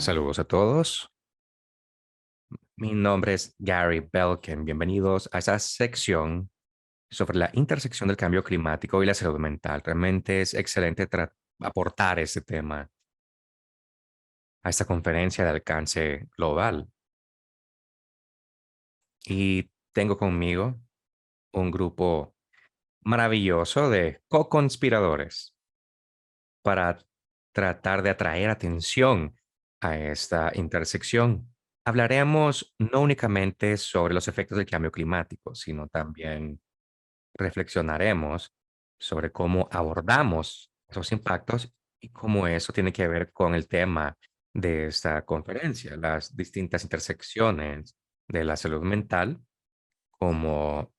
Saludos a todos. Mi nombre es Gary Belkin. Bienvenidos a esta sección sobre la intersección del cambio climático y la salud mental. Realmente es excelente aportar este tema a esta conferencia de alcance global. Y tengo conmigo un grupo maravilloso de co-conspiradores para tratar de atraer atención a esta intersección. Hablaremos no únicamente sobre los efectos del cambio climático, sino también reflexionaremos sobre cómo abordamos esos impactos y cómo eso tiene que ver con el tema de esta conferencia, las distintas intersecciones de la salud mental como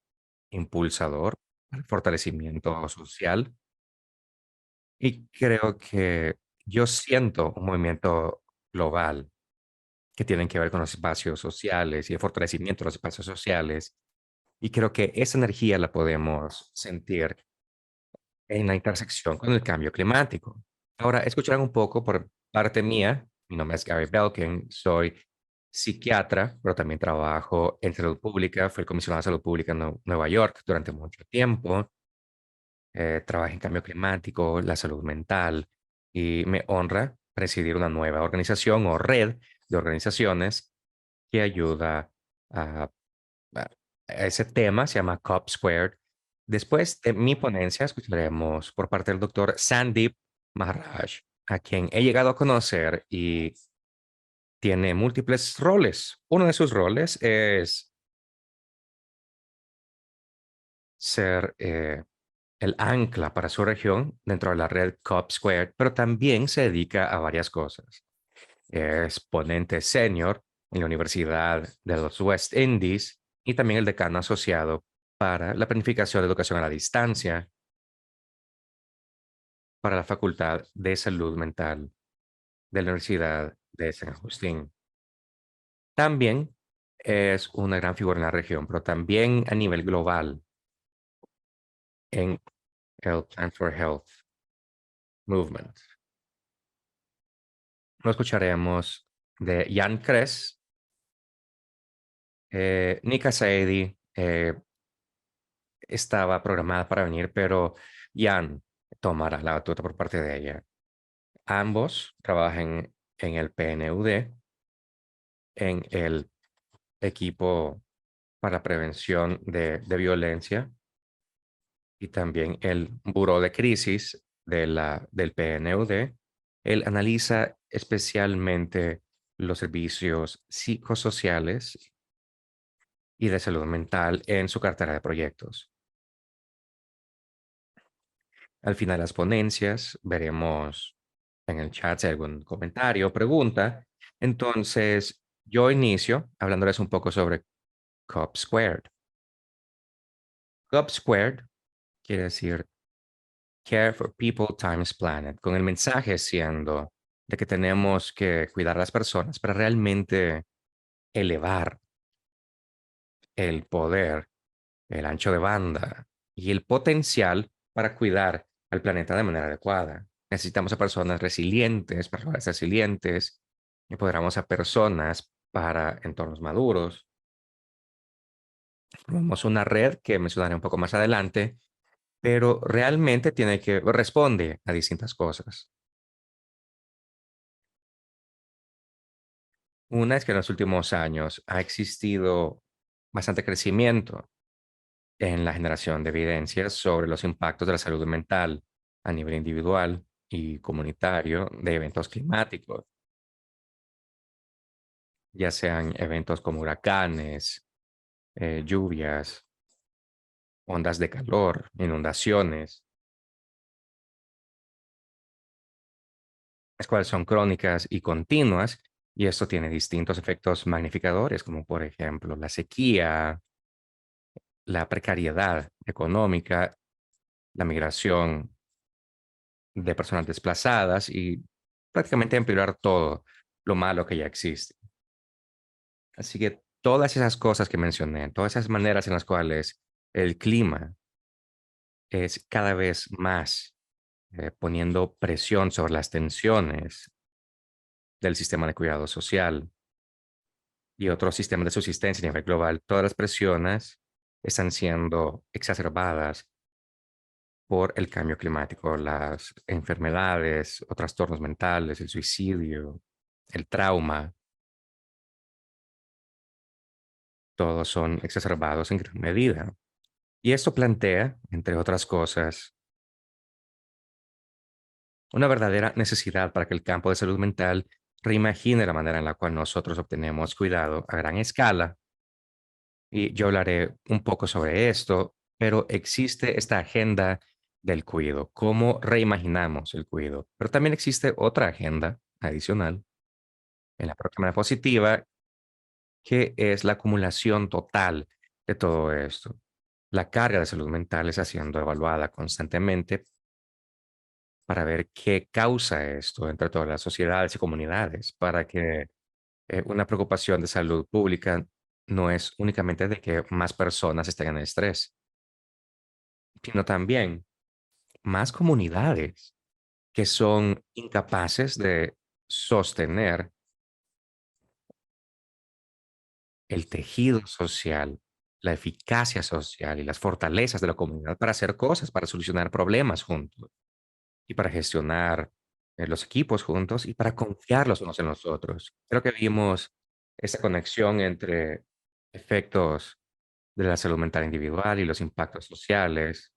impulsador al fortalecimiento social. Y creo que yo siento un movimiento global que tiene que ver con los espacios sociales y el fortalecimiento de los espacios sociales. Y creo que esa energía la podemos sentir en la intersección con el cambio climático. Ahora, escucharán un poco por parte mía. Mi nombre es Gary Belkin, soy psiquiatra, pero también trabajo en salud pública. Fui el comisionado de salud pública en Nueva York durante mucho tiempo. Trabajé en cambio climático, la salud mental y me honra presidir una nueva organización o red de organizaciones que ayuda a, a ese tema, se llama COP Squared. Después de mi ponencia, escucharemos por parte del doctor Sandeep Maharaj, a quien he llegado a conocer y tiene múltiples roles. Uno de sus roles es ser el ancla para su región dentro de la red COP Squared, pero también se dedica a varias cosas. Es ponente senior en la Universidad de los West Indies y también el decano asociado para la planificación de educación a la distancia para la Facultad de Salud Mental de la Universidad de San Agustín. También es una gran figura en la región, pero también a nivel global en el Plan for Health Movement. No escucharemos de Jan Kress, Nika Saidi estaba programada para venir, pero Jan tomará la batuta por parte de ella. Ambos trabajan en el PNUD, en el equipo para la prevención de violencia y también el Buró de Crisis del PNUD. Él analiza especialmente los servicios psicosociales y de salud mental en su cartera de proyectos. Al final de las ponencias veremos en el chat si hay algún comentario o pregunta. Entonces, yo inicio hablándoles un poco sobre COP Squared. COP Squared quiere decir Care for People times Planet, con el mensaje siendo de que tenemos que cuidar a las personas para realmente elevar el poder, el ancho de banda y el potencial para cuidar al planeta de manera adecuada. Necesitamos a personas resilientes, personas resilientes, empoderamos a personas para entornos maduros. Tenemos una red que mencionaré un poco más adelante, pero realmente responde a distintas cosas. Una es que en los últimos años ha existido bastante crecimiento en la generación de evidencias sobre los impactos de la salud mental a nivel individual y comunitario de eventos climáticos, ya sean eventos como huracanes, lluvias, ondas de calor, inundaciones, las cuales son crónicas y continuas, y esto tiene distintos efectos magnificadores, como por ejemplo la sequía, la precariedad económica, la migración de personas desplazadas y prácticamente empeorar todo lo malo que ya existe. Así que todas esas cosas que mencioné, todas esas maneras en las cuales el clima es cada vez más poniendo presión sobre las tensiones del sistema de cuidado social y otros sistemas de subsistencia a nivel global, todas las presiones están siendo exacerbadas por el cambio climático, las enfermedades o trastornos mentales, el suicidio, el trauma, todos son exacerbados en gran medida. Y esto plantea, entre otras cosas, una verdadera necesidad para que el campo de salud mental reimagine la manera en la cual nosotros obtenemos cuidado a gran escala. Y yo hablaré un poco sobre esto, pero existe esta agenda del cuidado, cómo reimaginamos el cuidado. Pero también existe otra agenda adicional en la próxima positiva, que es la acumulación total de todo esto. La carga de salud mental está siendo evaluada constantemente para ver qué causa esto entre todas las sociedades y comunidades, para que una preocupación de salud pública no es únicamente de que más personas estén en estrés, sino también más comunidades que son incapaces de sostener el tejido social, la eficacia social y las fortalezas de la comunidad para hacer cosas, para solucionar problemas juntos y para gestionar los equipos juntos y para confiar los unos en los otros. Creo que vimos esa conexión entre efectos de la salud mental individual y los impactos sociales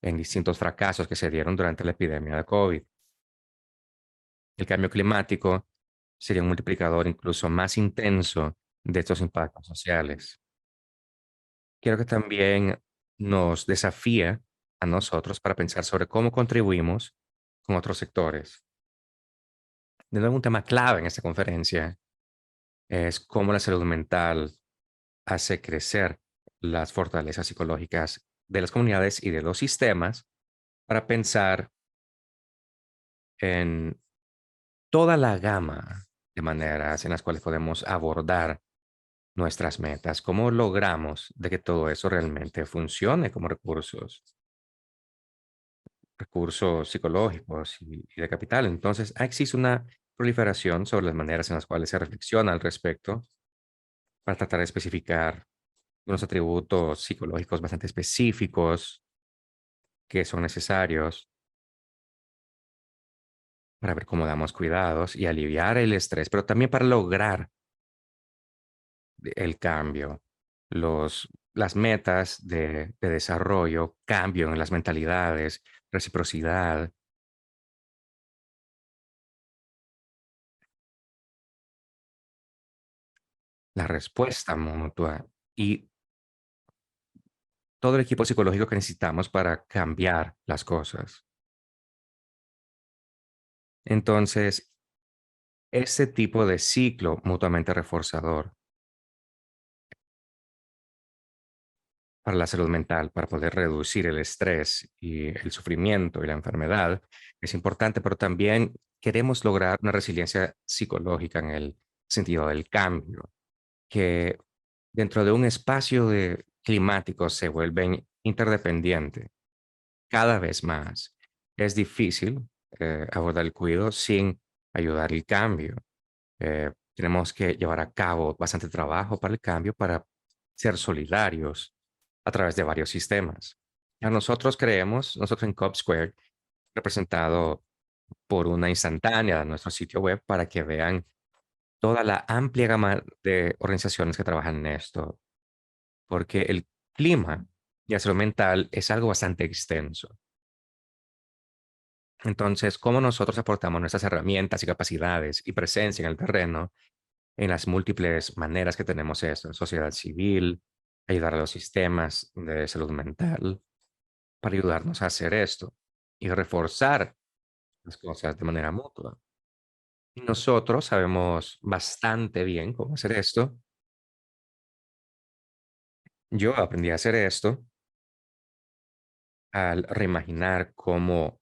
en distintos fracasos que se dieron durante la epidemia de COVID. El cambio climático sería un multiplicador incluso más intenso de estos impactos sociales. Creo que también nos desafía a nosotros para pensar sobre cómo contribuimos con otros sectores. De nuevo, un tema clave en esta conferencia es cómo la salud mental hace crecer las fortalezas psicológicas de las comunidades y de los sistemas para pensar en toda la gama de maneras en las cuales podemos abordar nuestras metas, cómo logramos de que todo eso realmente funcione como recursos psicológicos y de capital. Entonces, existe una proliferación sobre las maneras en las cuales se reflexiona al respecto para tratar de especificar unos atributos psicológicos bastante específicos que son necesarios para ver cómo damos cuidados y aliviar el estrés, pero también para lograr el cambio, las metas de desarrollo, cambio en las mentalidades, reciprocidad, la respuesta mutua y todo el equipo psicológico que necesitamos para cambiar las cosas. Entonces, ese tipo de ciclo mutuamente reforzador para la salud mental, para poder reducir el estrés y el sufrimiento y la enfermedad, es importante, pero también queremos lograr una resiliencia psicológica en el sentido del cambio, que dentro de un espacio de climático se vuelven interdependientes cada vez más. Es difícil abordar el cuidado sin ayudar el cambio. Tenemos que llevar a cabo bastante trabajo para el cambio, para ser solidarios a través de varios sistemas. Nosotros en COP Square, representado por una instantánea de nuestro sitio web para que vean toda la amplia gama de organizaciones que trabajan en esto, porque el clima y la salud mental es algo bastante extenso. Entonces, ¿cómo nosotros aportamos nuestras herramientas y capacidades y presencia en el terreno en las múltiples maneras que tenemos esto, en sociedad civil, ayudar a los sistemas de salud mental para ayudarnos a hacer esto y reforzar las cosas de manera mutua? Y nosotros sabemos bastante bien cómo hacer esto. Yo aprendí a hacer esto al reimaginar cómo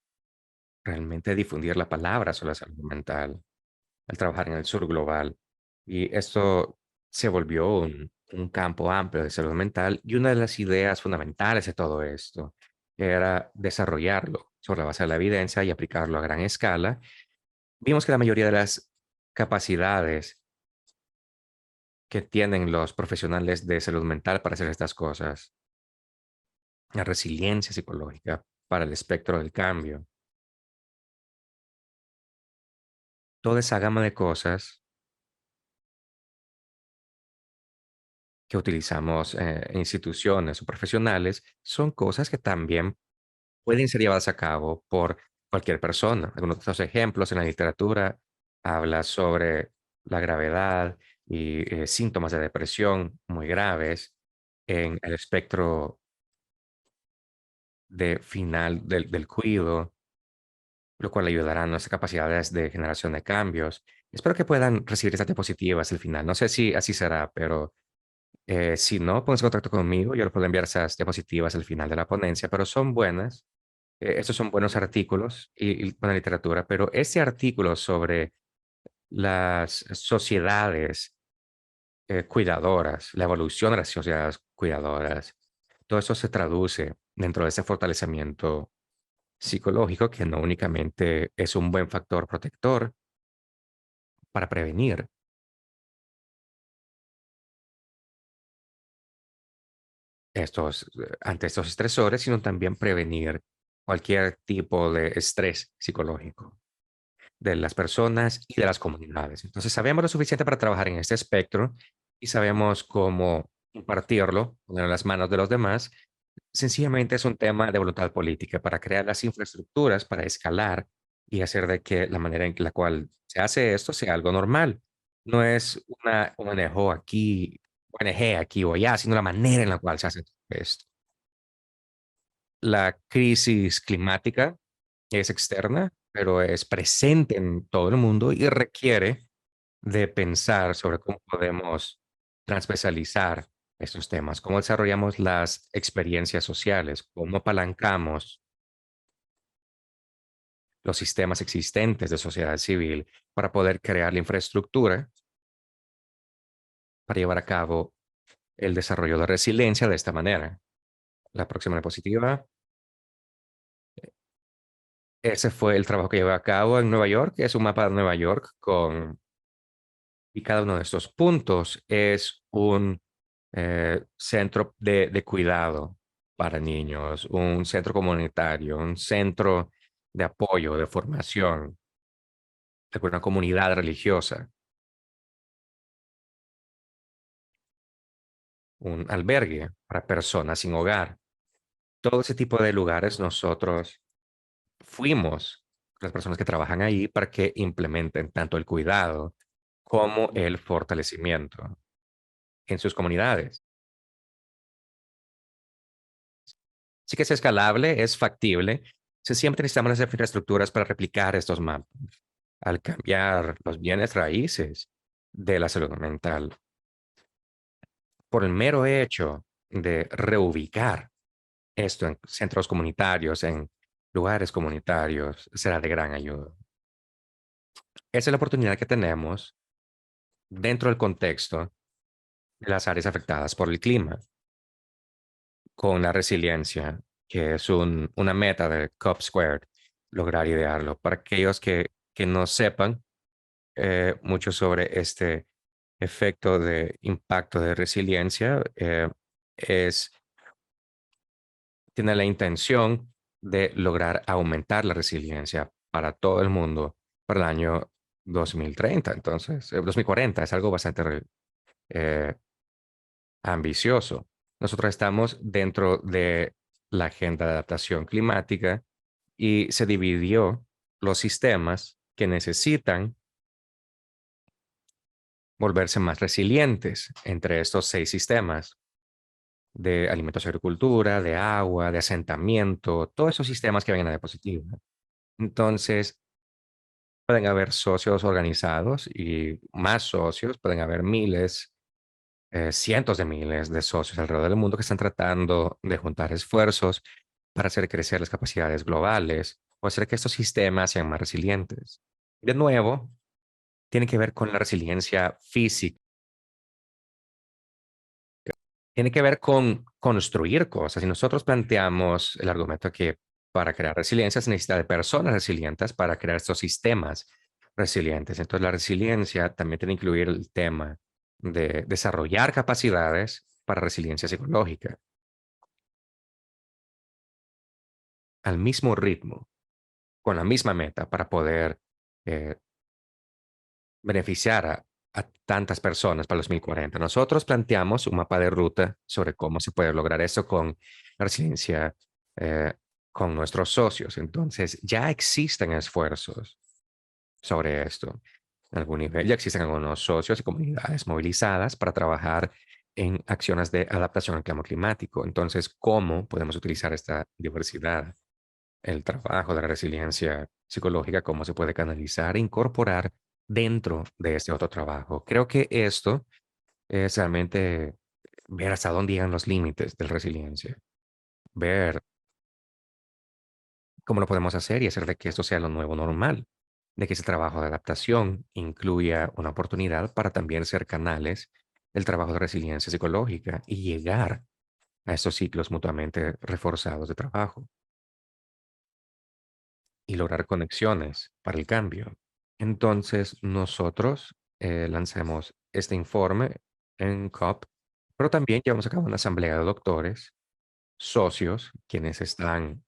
realmente difundir la palabra sobre la salud mental, al trabajar en el sur global. Y esto se volvió un campo amplio de salud mental y una de las ideas fundamentales de todo esto era desarrollarlo sobre la base de la evidencia y aplicarlo a gran escala. Vimos que la mayoría de las capacidades que tienen los profesionales de salud mental para hacer estas cosas, la resiliencia psicológica para el espectro del cambio, toda esa gama de cosas que utilizamos en instituciones o profesionales son cosas que también pueden ser llevadas a cabo por cualquier persona. Algunos de estos ejemplos en la literatura habla sobre la gravedad y síntomas de depresión muy graves en el espectro de final del cuidado, lo cual ayudará a nuestras capacidades de generación de cambios. Espero que puedan recibir estas diapositivas al final. No sé si así será, pero si no, pónganse en contacto conmigo. Yo les puedo enviar esas diapositivas al final de la ponencia, pero son buenas. Estos son buenos artículos y buena literatura, pero este artículo sobre las sociedades cuidadoras, la evolución de las sociedades cuidadoras, todo eso se traduce dentro de ese fortalecimiento psicológico que no únicamente es un buen factor protector para prevenir ante estos estresores, sino también prevenir cualquier tipo de estrés psicológico de las personas y de las comunidades. Entonces, sabemos lo suficiente para trabajar en este espectro y sabemos cómo compartirlo, ponerlo en las manos de los demás. Sencillamente es un tema de voluntad política para crear las infraestructuras para escalar y hacer de que la manera en la cual se hace esto sea algo normal. No es una ONG aquí o allá, sino la manera en la cual se hace esto. La crisis climática es externa, pero es presente en todo el mundo y requiere de pensar sobre cómo podemos transversalizar estos temas, cómo desarrollamos las experiencias sociales, cómo apalancamos los sistemas existentes de sociedad civil para poder crear la infraestructura para llevar a cabo el desarrollo de resiliencia de esta manera. La próxima diapositiva. Ese fue el trabajo que llevé a cabo en Nueva York. Es un mapa de Nueva York y cada uno de estos puntos es un centro de cuidado para niños, un centro comunitario, un centro de apoyo, de formación, de una comunidad religiosa, un albergue para personas sin hogar. Todo ese tipo de lugares nosotros fuimos las personas que trabajan ahí para que implementen tanto el cuidado como el fortalecimiento en sus comunidades. Sí que es escalable, es factible. Siempre necesitamos las infraestructuras para replicar estos mapas. Al cambiar los bienes raíces de la salud mental, por el mero hecho de reubicar esto en centros comunitarios, en lugares comunitarios, será de gran ayuda. Esa es la oportunidad que tenemos dentro del contexto de las áreas afectadas por el clima, con la resiliencia, que es una meta de COP Squared, lograr idearlo. Para aquellos que no sepan mucho sobre este efecto de impacto de resiliencia, es, tiene la intención de lograr aumentar la resiliencia para todo el mundo para el año 2030. Entonces, 2040 es algo bastante eh, ambicioso. Nosotros estamos dentro de la agenda de adaptación climática y se dividió los sistemas que necesitan volverse más resilientes entre estos 6 sistemas de alimentos y agricultura, de agua, de asentamiento, todos esos sistemas que vengan a diapositiva. Entonces, pueden haber socios organizados y más socios, pueden haber miles, cientos de miles de socios alrededor del mundo que están tratando de juntar esfuerzos para hacer crecer las capacidades globales o hacer que estos sistemas sean más resilientes. De nuevo, tiene que ver con la resiliencia física, tiene que ver con construir cosas. Y nosotros planteamos el argumento que para crear resiliencia se necesita de personas resilientes para crear estos sistemas resilientes. Entonces, la resiliencia también tiene que incluir el tema de desarrollar capacidades para resiliencia psicológica al mismo ritmo, con la misma meta para poder eh, beneficiar a tantas personas para los 2040. Nosotros planteamos un mapa de ruta sobre cómo se puede lograr eso con la resiliencia eh, con nuestros socios. Entonces, ya existen esfuerzos sobre esto. En algún nivel ya existen algunos socios y comunidades movilizadas para trabajar en acciones de adaptación al cambio climático. Entonces, ¿cómo podemos utilizar esta diversidad? El trabajo de la resiliencia psicológica, cómo se puede canalizar e incorporar dentro de este otro trabajo. Creo que esto es realmente ver hasta dónde llegan los límites de la resiliencia, ver cómo lo podemos hacer y hacer de que esto sea lo nuevo normal, de que ese trabajo de adaptación incluya una oportunidad para también ser canales del trabajo de resiliencia psicológica y llegar a estos ciclos mutuamente reforzados de trabajo y lograr conexiones para el cambio. Entonces, nosotros lanzamos este informe en COP, pero también llevamos a cabo una asamblea de doctores, socios, quienes están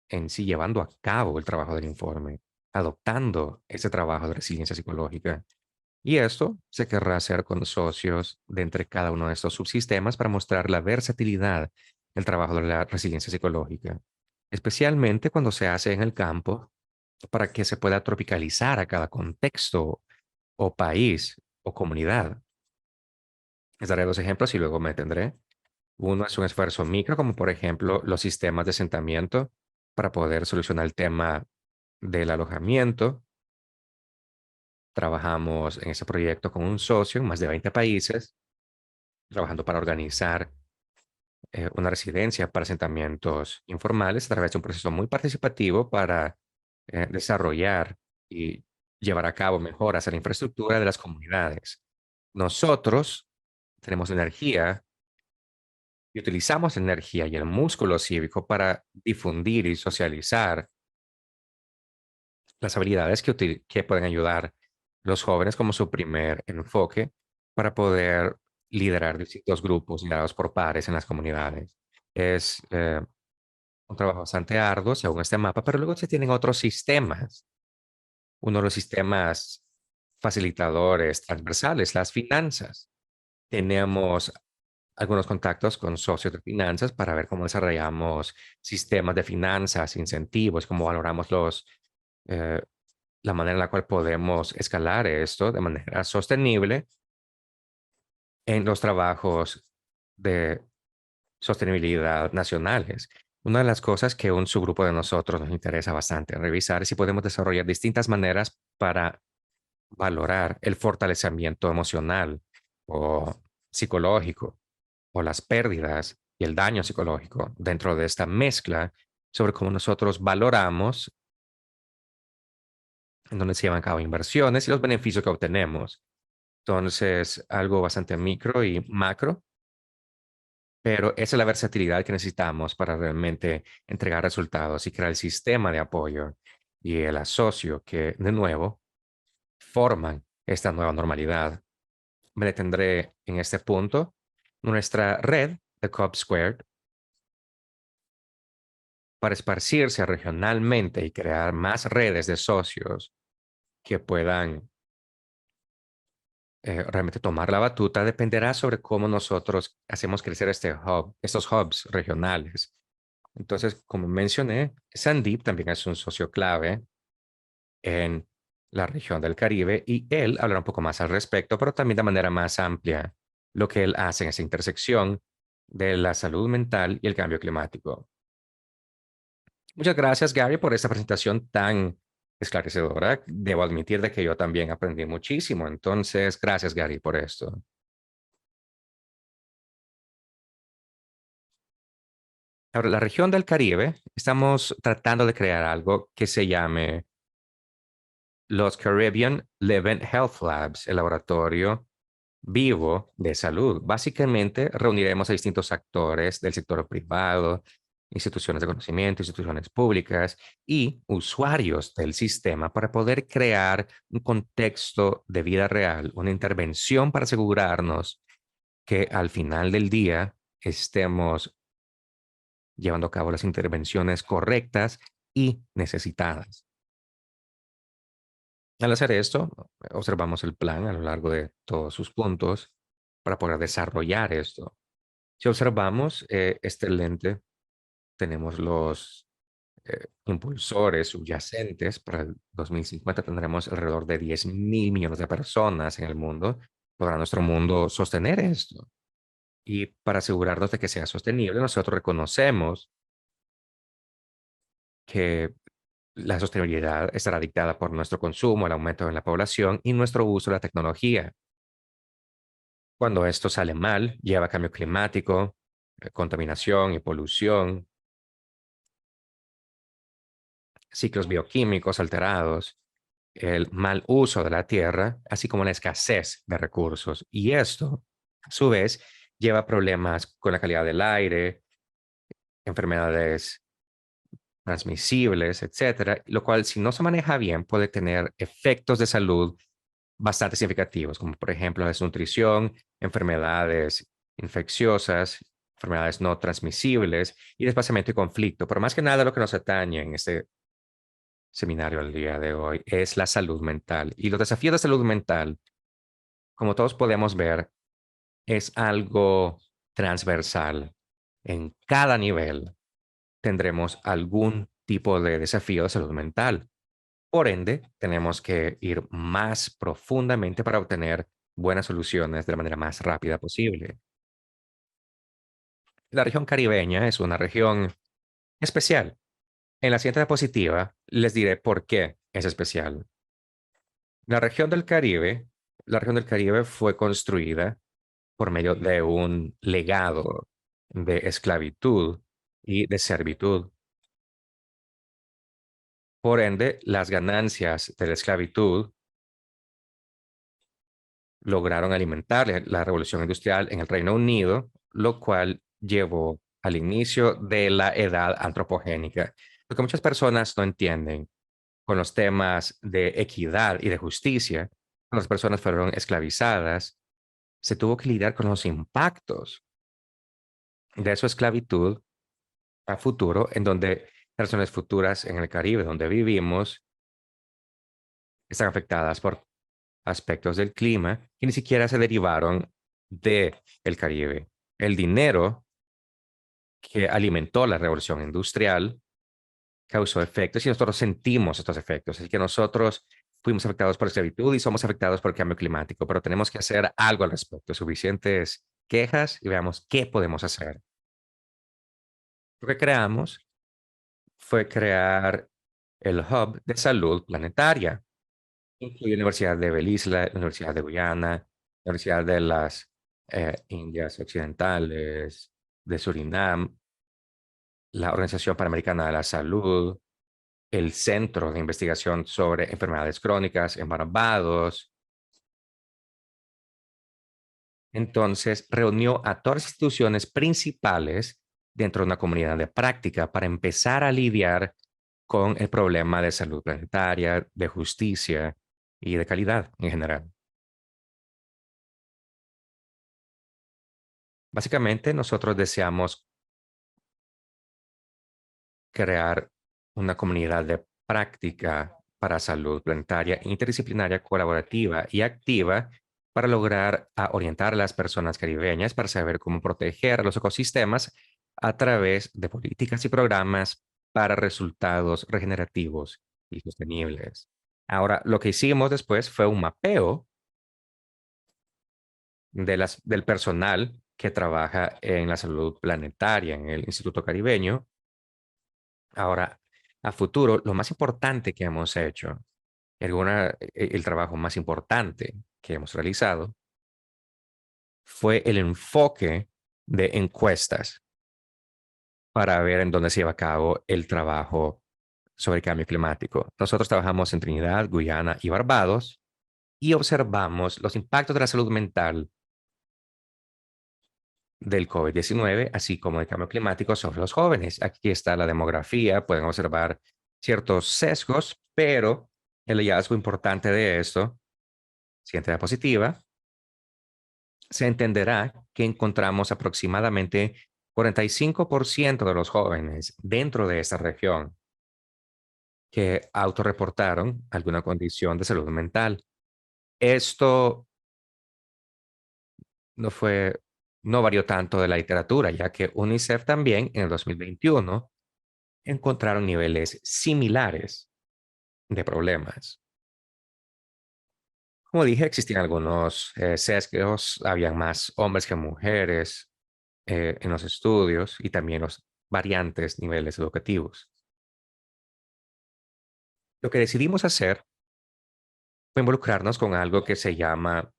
en sí llevando a cabo el trabajo del informe, adoptando ese trabajo de resiliencia psicológica. Y esto se querrá hacer con socios de entre cada uno de estos subsistemas para mostrar la versatilidad del trabajo de la resiliencia psicológica, especialmente cuando se hace en el campo para que se pueda tropicalizar a cada contexto o país o comunidad. Les daré dos ejemplos y luego me detendré. Uno es un esfuerzo micro, como por ejemplo los sistemas de asentamiento para poder solucionar el tema del alojamiento. Trabajamos en ese proyecto con un socio en más de 20 países, trabajando para organizar una residencia para asentamientos informales a través de un proceso muy participativo para desarrollar y llevar a cabo mejoras en la infraestructura de las comunidades. Nosotros tenemos energía y utilizamos la energía y el músculo cívico para difundir y socializar las habilidades que pueden ayudar los jóvenes como su primer enfoque para poder liderar distintos grupos liderados por pares en las comunidades. Es un trabajo bastante arduo según este mapa, pero luego se tienen otros sistemas. Uno de los sistemas facilitadores transversales, las finanzas. Tenemos algunos contactos con socios de finanzas para ver cómo desarrollamos sistemas de finanzas, incentivos, cómo valoramos eh, la manera en la cual podemos escalar esto de manera sostenible en los trabajos de sostenibilidad nacionales. Una de las cosas que un subgrupo de nosotros nos interesa bastante revisar es si podemos desarrollar distintas maneras para valorar el fortalecimiento emocional o psicológico o las pérdidas y el daño psicológico dentro de esta mezcla sobre cómo nosotros valoramos en donde se llevan a cabo inversiones y los beneficios que obtenemos. Entonces, algo bastante micro y macro, pero esa es la versatilidad que necesitamos para realmente entregar resultados y crear el sistema de apoyo y el asocio que, de nuevo, forman esta nueva normalidad. Me detendré en este punto. Nuestra red de Cobb Squared para esparcirse regionalmente y crear más redes de socios que puedan realmente tomar la batuta dependerá sobre cómo nosotros hacemos crecer estos hubs regionales. Entonces, como mencioné, Sandeep también es un socio clave en la región del Caribe y él hablará un poco más al respecto, pero también de manera más amplia lo que él hace en esa intersección de la salud mental y el cambio climático. Muchas gracias, Gary, por esta presentación tan esclarecedora. Debo admitir de que yo también aprendí muchísimo. Entonces, gracias, Gary, por esto. Ahora, la región del Caribe, estamos tratando de crear algo que se llame los Caribbean Living Health Labs, el laboratorio vivo de salud. Básicamente, reuniremos a distintos actores del sector privado, instituciones de conocimiento, instituciones públicas y usuarios del sistema para poder crear un contexto de vida real, una intervención para asegurarnos que al final del día estemos llevando a cabo las intervenciones correctas y necesitadas. Al hacer esto, observamos el plan a lo largo de todos sus puntos para poder desarrollar esto. Si observamos este lente, tenemos los impulsores subyacentes. Para el 2050 tendremos alrededor de 10.000 millones de personas en el mundo. ¿Podrá nuestro mundo sostener esto? Y para asegurarnos de que sea sostenible, nosotros reconocemos que la sostenibilidad estará dictada por nuestro consumo, el aumento en la población y nuestro uso de la tecnología. Cuando esto sale mal, lleva a cambio climático, contaminación y polución, ciclos bioquímicos alterados, el mal uso de la tierra, así como la escasez de recursos. Y esto, a su vez, lleva a problemas con la calidad del aire, enfermedades transmisibles, etcétera, lo cual, si no se maneja bien, puede tener efectos de salud bastante significativos, como por ejemplo la desnutrición, enfermedades infecciosas, enfermedades no transmisibles y desplazamiento y conflicto. Pero más que nada lo que nos atañe en este seminario el día de hoy es la salud mental. Y los desafíos de salud mental, como todos podemos ver, es algo transversal. En cada nivel tendremos algún tipo de desafío de salud mental. Por ende, tenemos que ir más profundamente para obtener buenas soluciones de la manera más rápida posible. La región caribeña es una región especial. En la siguiente diapositiva les diré por qué es especial. La región del Caribe, la región del Caribe fue construida por medio de un legado de esclavitud y de servitud. Por ende, las ganancias de la esclavitud lograron alimentar la revolución industrial en el Reino Unido, lo cual llevó al inicio de la edad antropogénica. Lo que muchas personas no entienden con los temas de equidad y de justicia, las personas fueron esclavizadas, se tuvo que lidiar con los impactos de su esclavitud a futuro, en donde personas futuras en el Caribe, donde vivimos, están afectadas por aspectos del clima que ni siquiera se derivaron del Caribe. El dinero que alimentó la revolución industrial causó efectos y nosotros sentimos estos efectos. Así que nosotros fuimos afectados por esclavitud y somos afectados por el cambio climático, pero tenemos que hacer algo al respecto. Suficientes quejas y veamos qué podemos hacer. Lo que creamos fue crear el Hub de Salud Planetaria. Incluye la Universidad de Belice, la Universidad de Guyana, la Universidad de las Indias Occidentales, de Surinam, la Organización Panamericana de la Salud, el Centro de Investigación sobre Enfermedades Crónicas en Barbados. Entonces, reunió a todas las instituciones principales dentro de una comunidad de práctica para empezar a lidiar con el problema de salud planetaria, de justicia y de calidad en general. Básicamente, nosotros deseamos crear una comunidad de práctica para salud planetaria, interdisciplinaria, colaborativa y activa para lograr orientar a las personas caribeñas para saber cómo proteger los ecosistemas a través de políticas y programas para resultados regenerativos y sostenibles. Ahora, lo que hicimos después fue un mapeo del personal que trabaja en la salud planetaria en el Instituto Caribeño. Ahora, a futuro, lo más importante que hemos hecho, el trabajo más importante que hemos realizado, fue el enfoque de encuestas para ver en dónde se lleva a cabo el trabajo sobre cambio climático. Nosotros trabajamos en Trinidad, Guyana y Barbados y observamos los impactos de la salud mental del COVID-19, así como el cambio climático sobre los jóvenes. Aquí está la demografía, pueden observar ciertos sesgos, pero el hallazgo importante de esto, siguiente diapositiva, se entenderá que encontramos aproximadamente 45% de los jóvenes dentro de esta región que autorreportaron alguna condición de salud mental. Esto no fue, no varió tanto de la literatura, ya que UNICEF también en el 2021 encontraron niveles similares de problemas. Como dije, existían algunos sesgos, habían más hombres que mujeres en los estudios y también los variantes niveles educativos. Lo que decidimos hacer fue involucrarnos con algo que se llama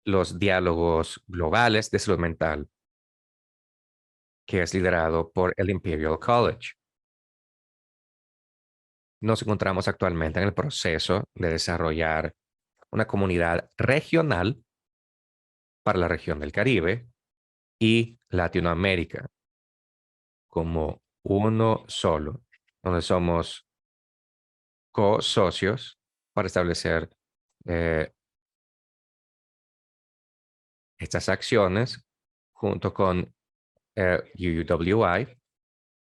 los diálogos globales de salud mental, que es liderado por el Imperial College. Nos encontramos actualmente en el proceso de desarrollar una comunidad regional para la región del Caribe y Latinoamérica como uno solo, donde somos co-socios para establecer eh, estas acciones junto con UWI.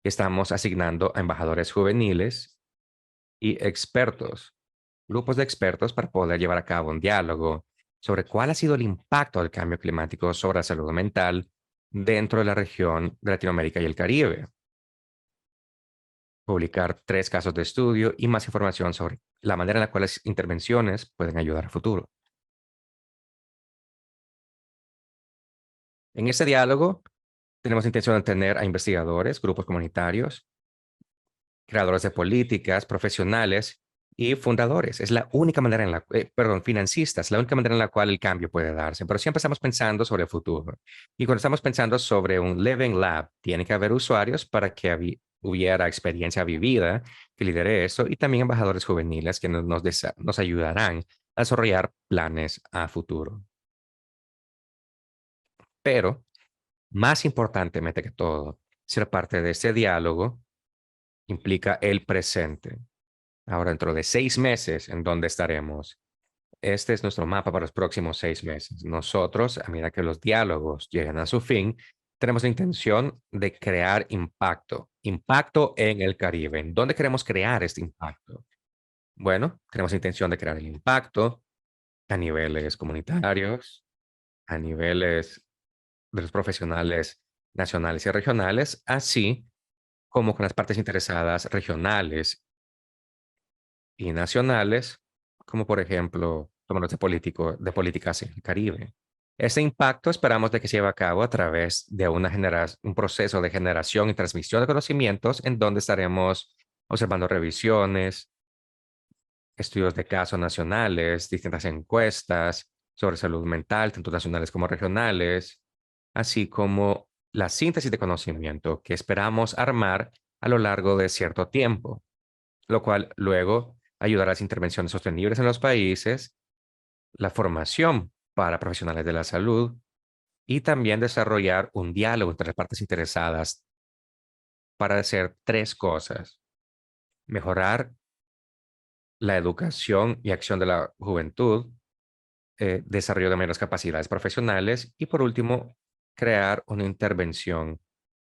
Estamos asignando a embajadores juveniles y expertos, grupos de expertos para poder llevar a cabo un diálogo sobre cuál ha sido el impacto del cambio climático sobre la salud mental dentro de la región de Latinoamérica y el Caribe. Publicar 3 casos de estudio y más información sobre la manera en la cual las intervenciones pueden ayudar a futuro. En este diálogo tenemos intención de tener a investigadores, grupos comunitarios, creadores de políticas, profesionales y fundadores. Es la única manera en la, perdón, financistas, la única manera en la cual el cambio puede darse. Pero siempre estamos pensando sobre el futuro. Y cuando estamos pensando sobre un living lab, tiene que haber usuarios para que hubiera experiencia vivida que lidere eso y también embajadores juveniles que nos ayudarán a desarrollar planes a futuro. Pero, más importantemente que todo, ser parte de este diálogo implica el presente. Ahora, dentro de 6 meses, ¿en dónde estaremos? Este es nuestro mapa para los próximos 6 meses. Nosotros, a medida que los diálogos lleguen a su fin, tenemos la intención de crear impacto. Impacto en el Caribe. ¿En dónde queremos crear este impacto? Bueno, tenemos la intención de crear el impacto a niveles comunitarios, a niveles de los profesionales nacionales y regionales, así como con las partes interesadas regionales y nacionales, como por ejemplo, tomadores de políticas en el Caribe. Ese impacto esperamos de que se lleve a cabo a través de un proceso de generación y transmisión de conocimientos en donde estaremos observando revisiones, estudios de casos nacionales, distintas encuestas sobre salud mental, tanto nacionales como regionales, así como la síntesis de conocimiento que esperamos armar a lo largo de cierto tiempo, lo cual luego ayudará a las intervenciones sostenibles en los países, la formación para profesionales de la salud y también desarrollar un diálogo entre las partes interesadas para hacer 3 cosas: mejorar la educación y acción de la juventud, desarrollo de mayores capacidades profesionales y, por último, crear una intervención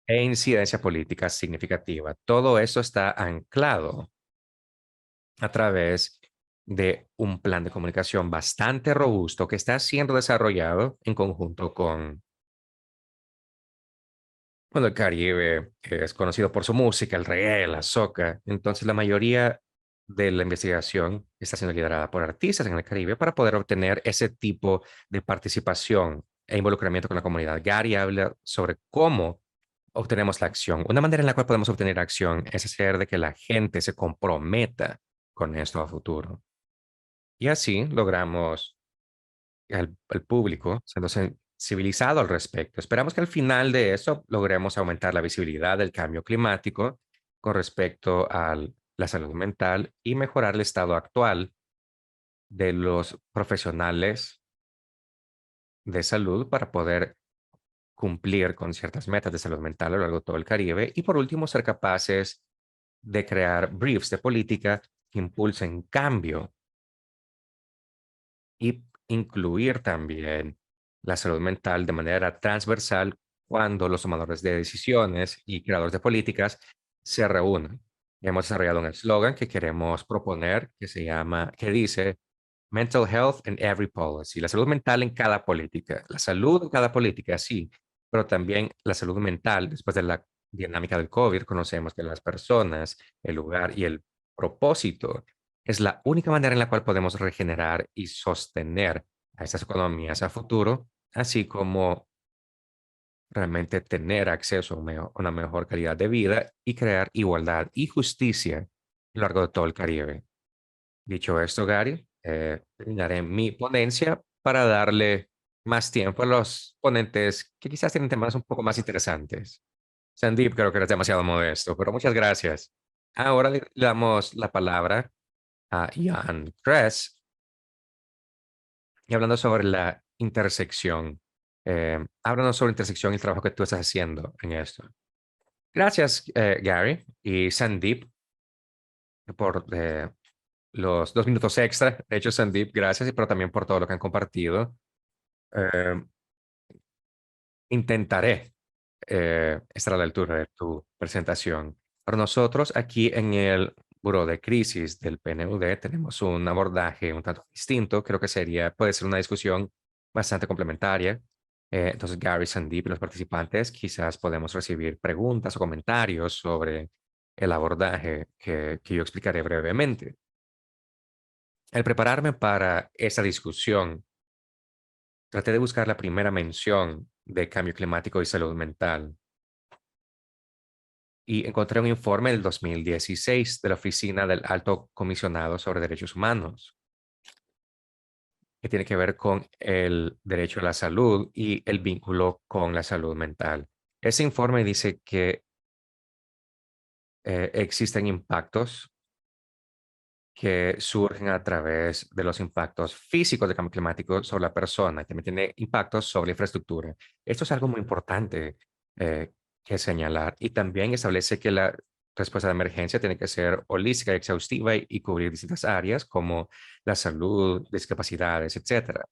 e incidencia política significativa. Todo eso está anclado a través de un plan de comunicación bastante robusto que está siendo desarrollado en conjunto con, bueno, el Caribe, que es conocido por su música, el reggae, la soca. Entonces, la mayoría de la investigación está siendo liderada por artistas en el Caribe para poder obtener ese tipo de participación e involucramiento con la comunidad. Gary habla sobre cómo obtenemos la acción. Una manera en la cual podemos obtener acción es hacer de que la gente se comprometa con esto a futuro. Y así logramos al público siendo sensibilizado al respecto. Esperamos que al final de eso logremos aumentar la visibilidad del cambio climático con respecto a la salud mental y mejorar el estado actual de los profesionales de salud para poder cumplir con ciertas metas de salud mental a lo largo de todo el Caribe. Y por último, ser capaces de crear briefs de política que impulsen cambio y incluir también la salud mental de manera transversal cuando los tomadores de decisiones y creadores de políticas se reúnen. Hemos desarrollado un eslogan que queremos proponer que dice Mental Health in Every Policy, la salud mental en cada política, la salud en cada política, sí, pero también la salud mental después de la dinámica del COVID, conocemos que las personas, el lugar y el propósito es la única manera en la cual podemos regenerar y sostener a estas economías a futuro, así como realmente tener acceso a una mejor calidad de vida y crear igualdad y justicia a lo largo de todo el Caribe. Dicho esto, Gary, terminaré mi ponencia para darle más tiempo a los ponentes que quizás tienen temas un poco más interesantes. Sandeep, creo que eres demasiado modesto, pero muchas gracias. Ahora le damos la palabra a Ian Kress y hablando sobre la intersección. Háblanos sobre intersección y el trabajo que tú estás haciendo en esto. Gracias, Gary y Sandeep, por los 2 minutos extra. De hecho, Sandeep, gracias, pero también por todo lo que han compartido. Eh, Intentaré estar a la altura de tu presentación. Para nosotros, aquí en el Buró de Crisis del PNUD, tenemos un abordaje un tanto distinto. Creo que puede ser una discusión bastante complementaria. Entonces, Gary, Sandeep y los participantes, quizás podemos recibir preguntas o comentarios sobre el abordaje que yo explicaré brevemente. Al prepararme para esa discusión, traté de buscar la primera mención de cambio climático y salud mental y encontré un informe del 2016 de la Oficina del Alto Comisionado sobre Derechos Humanos, que tiene que ver con el derecho a la salud y el vínculo con la salud mental. Ese informe dice que existen impactos que surgen a través de los impactos físicos del cambio climático sobre la persona, y también tiene impactos sobre la infraestructura. Esto es algo muy importante eh, que señalar y también establece que la respuesta de emergencia tiene que ser holística y exhaustiva y cubrir distintas áreas como la salud, discapacidades, etcétera.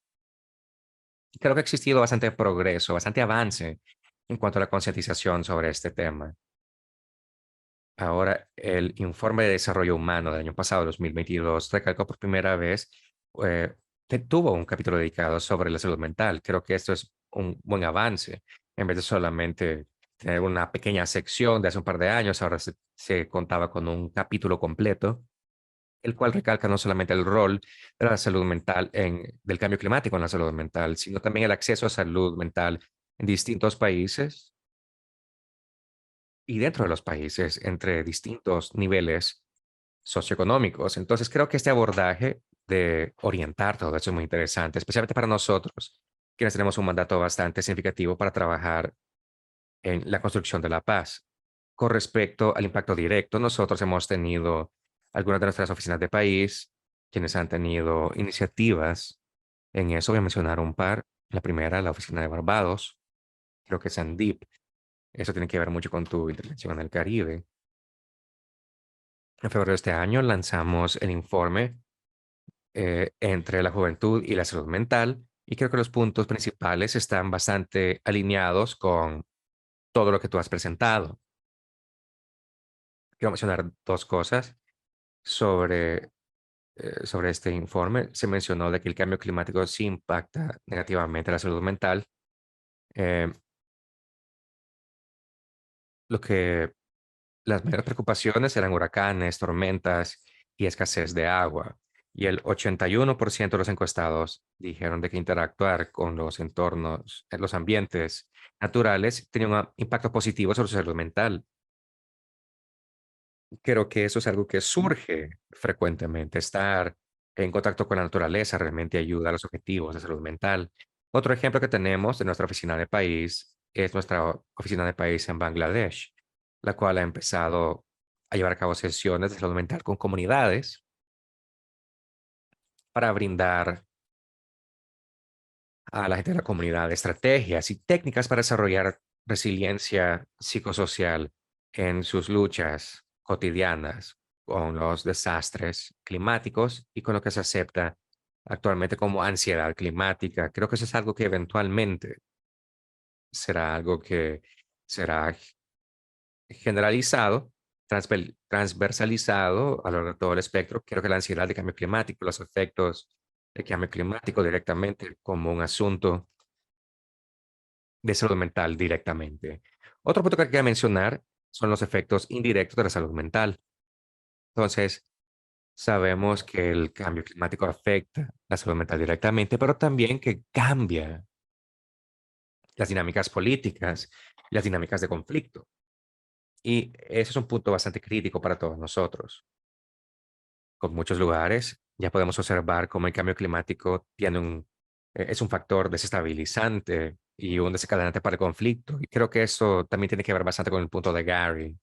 Creo que ha existido bastante progreso, bastante avance en cuanto a la concientización sobre este tema. Ahora, el informe de desarrollo humano del año pasado, 2022, recalcó por primera vez, que tuvo un capítulo dedicado sobre la salud mental. Creo que esto es un buen avance. En vez de solamente tener una pequeña sección de hace un par de años, ahora se contaba con un capítulo completo, el cual recalca no solamente el rol de la salud mental del cambio climático en la salud mental, sino también el acceso a salud mental en distintos países y dentro de los países entre distintos niveles socioeconómicos. Entonces, creo que este abordaje de orientar todo eso es muy interesante, especialmente para nosotros, quienes tenemos un mandato bastante significativo para trabajar en la construcción de la paz. Con respecto al impacto directo, nosotros hemos tenido algunas de nuestras oficinas de país, quienes han tenido iniciativas en eso. Voy a mencionar un par. La primera, la oficina de Barbados, creo que es Sandip. Eso tiene que ver mucho con tu intervención en el Caribe. En febrero de este año lanzamos el informe entre la juventud y la salud mental y creo que los puntos principales están bastante alineados con todo lo que tú has presentado. Quiero mencionar dos cosas sobre, sobre este informe. Se mencionó de que el cambio climático sí impacta negativamente la salud mental. Eh, lo que Las mayores preocupaciones eran huracanes, tormentas y escasez de agua. Y el 81% de los encuestados dijeron de que interactuar con los entornos, en los ambientes naturales, tenía un impacto positivo sobre su salud mental. Creo que eso es algo que surge frecuentemente. Estar en contacto con la naturaleza realmente ayuda a los objetivos de salud mental. Otro ejemplo que tenemos de nuestra oficina de país es nuestra oficina de país en Bangladesh, la cual ha empezado a llevar a cabo sesiones de salud mental con comunidades para brindar a la gente de la comunidad estrategias y técnicas para desarrollar resiliencia psicosocial en sus luchas cotidianas con los desastres climáticos y con lo que se acepta actualmente como ansiedad climática. Creo que eso es algo que eventualmente será algo que será generalizado, transversalizado a lo largo de todo el espectro. Creo que la ansiedad de cambio climático, los efectos del cambio climático directamente como un asunto de salud mental directamente. Otro punto que quería mencionar son los efectos indirectos de la salud mental. Entonces, sabemos que el cambio climático afecta la salud mental directamente, pero también que cambia las dinámicas políticas, las dinámicas de conflicto. Y ese es un punto bastante crítico para todos nosotros. Con muchos lugares ya podemos observar cómo el cambio climático es un factor desestabilizante y un desencadenante para el conflicto. Y creo que eso también tiene que ver bastante con el punto de Gary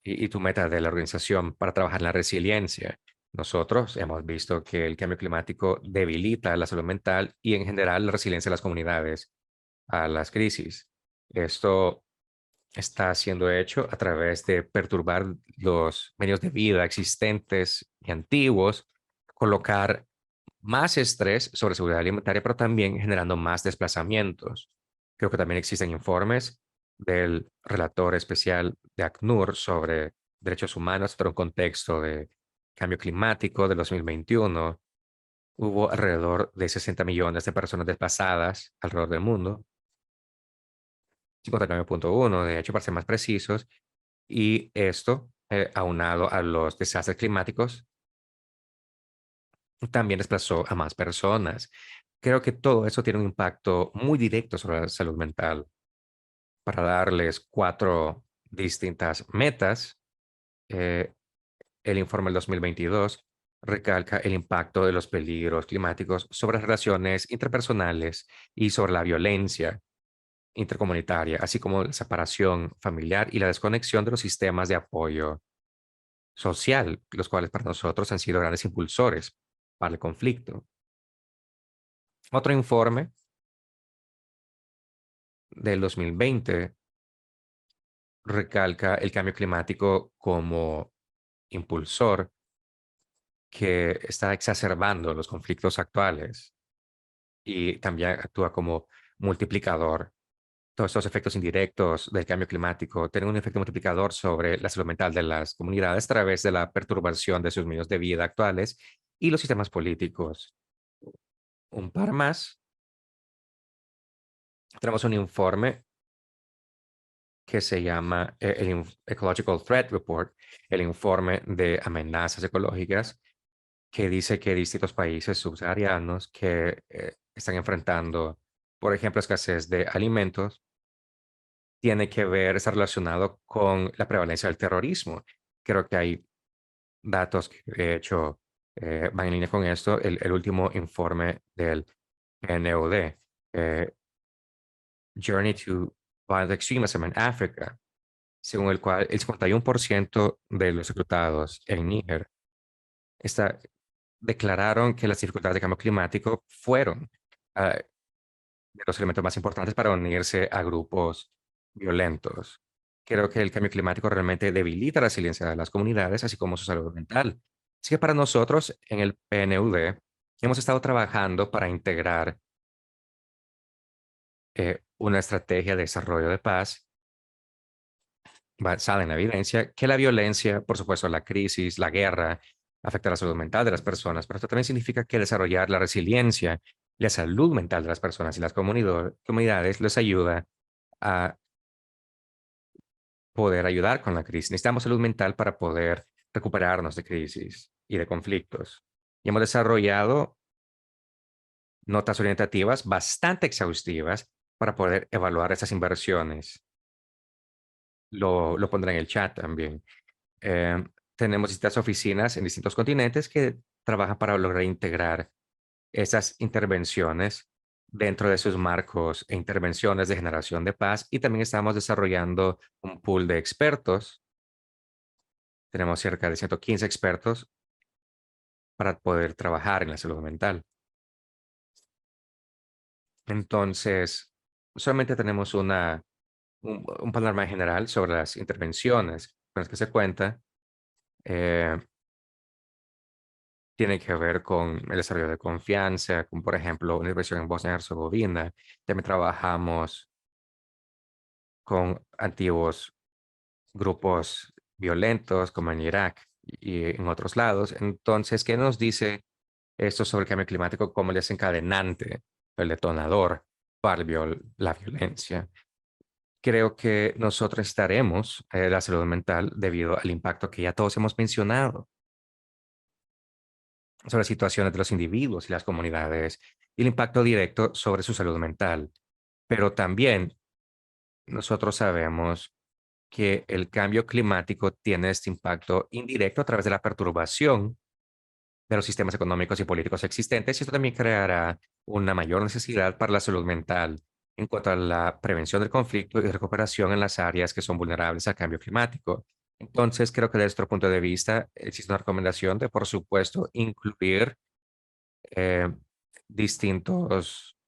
y tu meta de la organización para trabajar en la resiliencia. Nosotros hemos visto que el cambio climático debilita la salud mental y en general la resiliencia de las comunidades a las crisis. Esto está siendo hecho a través de perturbar los medios de vida existentes y antiguos, colocar más estrés sobre seguridad alimentaria, pero también generando más desplazamientos. Creo que también existen informes del relator especial de ACNUR sobre derechos humanos, pero en contexto de cambio climático de 2021. Hubo alrededor de 60 millones de personas desplazadas alrededor del mundo, 59,1 de hecho, para ser más precisos, y esto, aunado a los desastres climáticos, también desplazó a más personas. Creo que todo eso tiene un impacto muy directo sobre la salud mental. Para darles cuatro distintas metas, eh, el informe del 2022 recalca el impacto de los peligros climáticos sobre las relaciones interpersonales y sobre la violencia intercomunitaria, así como la separación familiar y la desconexión de los sistemas de apoyo social, los cuales para nosotros han sido grandes impulsores para el conflicto. Otro informe del 2020 recalca el cambio climático como impulsor que está exacerbando los conflictos actuales y también actúa como multiplicador. Todos estos efectos indirectos del cambio climático tienen un efecto multiplicador sobre la salud mental de las comunidades a través de la perturbación de sus medios de vida actuales y los sistemas políticos. Un par más. Tenemos un informe que se llama Ecological Threat Report, el informe de amenazas ecológicas, que dice que distintos países subsaharianos que están enfrentando, por ejemplo, escasez de alimentos, tiene que ver, está relacionado con la prevalencia del terrorismo. Creo que hay datos que, de hecho, van en línea con esto. El último informe del PNUD, eh, Journey to Violent Extremism in Africa, según el cual el 51% de los reclutados en Níger declararon que las dificultades de cambio climático fueron de los elementos más importantes para unirse a grupos violentos. Creo que el cambio climático realmente debilita la resiliencia de las comunidades, así como su salud mental. Así que para nosotros en el PNUD hemos estado trabajando para integrar una estrategia de desarrollo de paz basada en la evidencia que la violencia, por supuesto, la crisis, la guerra, afecta la salud mental de las personas, pero esto también significa que desarrollar la resiliencia, la salud mental de las personas y las comunidades les ayuda a poder ayudar con la crisis. Necesitamos salud mental para poder recuperarnos de crisis y de conflictos. Y hemos desarrollado notas orientativas bastante exhaustivas para poder evaluar esas inversiones. Lo pondré en el chat también. Eh, Tenemos distintas oficinas en distintos continentes que trabajan para lograr integrar esas intervenciones dentro de sus marcos e intervenciones de generación de paz y también estamos desarrollando un pool de expertos. Tenemos cerca de 115 expertos para poder trabajar en la salud mental. Entonces, solamente tenemos un panorama general sobre las intervenciones con las que se cuenta. eh, Tiene que ver con el desarrollo de confianza, como por ejemplo una inversión en Bosnia y Herzegovina. También trabajamos con antiguos grupos violentos como en Irak y en otros lados. Entonces, ¿qué nos dice esto sobre el cambio climático como el desencadenante, el detonador para la violencia? Creo que nosotros estaremos la salud mental debido al impacto que ya todos hemos mencionado sobre situaciones de los individuos y las comunidades y el impacto directo sobre su salud mental. Pero también nosotros sabemos que el cambio climático tiene este impacto indirecto a través de la perturbación de los sistemas económicos y políticos existentes, y esto también creará una mayor necesidad para la salud mental en cuanto a la prevención del conflicto y recuperación en las áreas que son vulnerables al cambio climático. Entonces, creo que desde nuestro punto de vista existe una recomendación de, por supuesto, incluir eh, distintos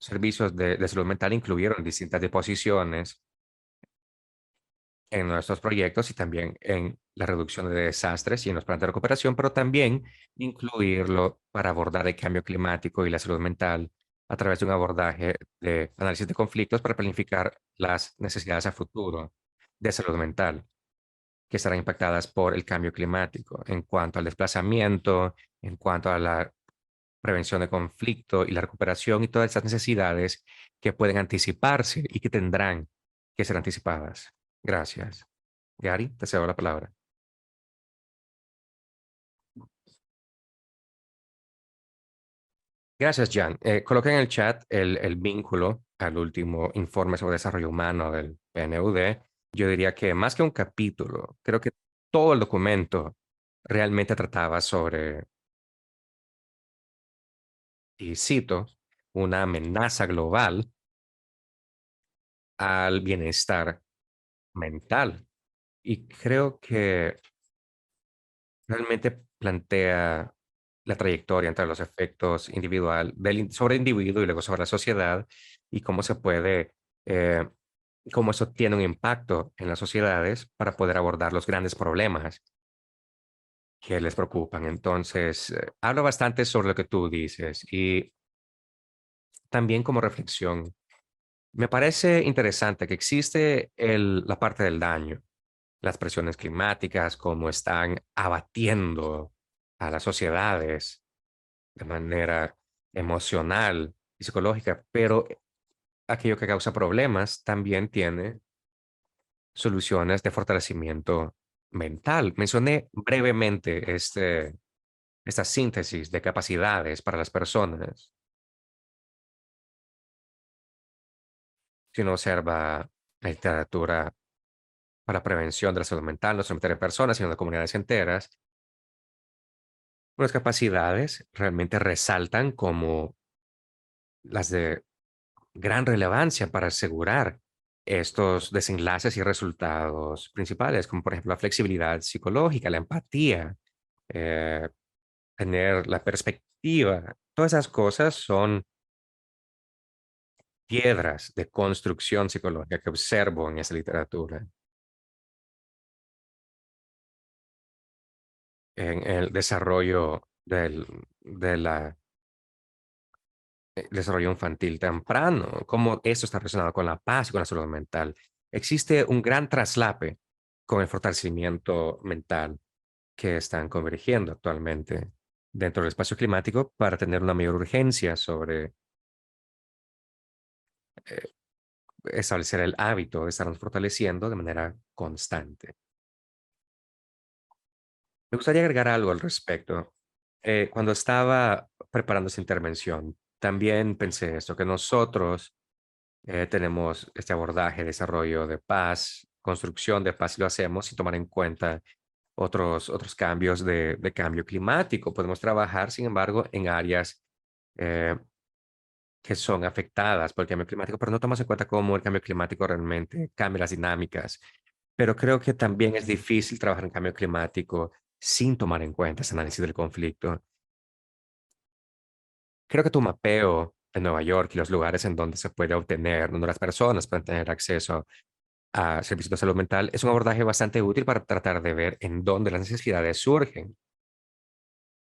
servicios de salud mental, incluyeron distintas disposiciones en nuestros proyectos y también en la reducción de desastres y en los planes de recuperación, pero también incluirlo para abordar el cambio climático y la salud mental a través de un abordaje de análisis de conflictos para planificar las necesidades a futuro de salud mental que estarán impactadas por el cambio climático en cuanto al desplazamiento, en cuanto a la prevención de conflicto y la recuperación y todas esas necesidades que pueden anticiparse y que tendrán que ser anticipadas. Gracias. Gary, te cedo la palabra. Gracias, Jan. Coloqué en el chat el vínculo al último informe sobre desarrollo humano del PNUD. Yo diría que más que un capítulo, creo que todo el documento realmente trataba sobre, y cito, una amenaza global al bienestar mental. Y creo que realmente plantea la trayectoria entre los efectos individual sobre el individuo y luego sobre la sociedad y cómo se puede, eh, cómo eso tiene un impacto en las sociedades para poder abordar los grandes problemas que les preocupan. Entonces, hablo bastante sobre lo que tú dices y también como reflexión. Me parece interesante que existe la parte del daño, las presiones climáticas, cómo están abatiendo a las sociedades de manera emocional y psicológica, pero aquello que causa problemas también tiene soluciones de fortalecimiento mental. Mencioné brevemente esta síntesis de capacidades para las personas. Si uno observa la literatura para prevención de la salud mental, no solamente de personas, sino de comunidades enteras, unas capacidades realmente resaltan como las de gran relevancia para asegurar estos desenlaces y resultados principales, como por ejemplo la flexibilidad psicológica, la empatía, eh, tener la perspectiva. Todas esas cosas son piedras de construcción psicológica que observo en esa literatura, en el desarrollo desarrollo infantil temprano, cómo esto está relacionado con la paz y con la salud mental. Existe un gran traslape con el fortalecimiento mental que están convergiendo actualmente dentro del espacio climático para tener una mayor urgencia sobre eh, establecer el hábito de estarnos fortaleciendo de manera constante. Me gustaría agregar algo al respecto. Cuando estaba preparando esta intervención, también pensé esto, que nosotros tenemos este abordaje, desarrollo de paz, construcción de paz, y lo hacemos sin tomar en cuenta otros cambios de cambio climático. Podemos trabajar, sin embargo, en áreas eh, que son afectadas por el cambio climático, pero no tomamos en cuenta cómo el cambio climático realmente cambia las dinámicas. Pero creo que también es difícil trabajar en cambio climático sin tomar en cuenta ese análisis del conflicto. Creo que tu mapeo de Nueva York y los lugares en donde se puede obtener, donde las personas pueden tener acceso a servicios de salud mental, es un abordaje bastante útil para tratar de ver en dónde las necesidades surgen.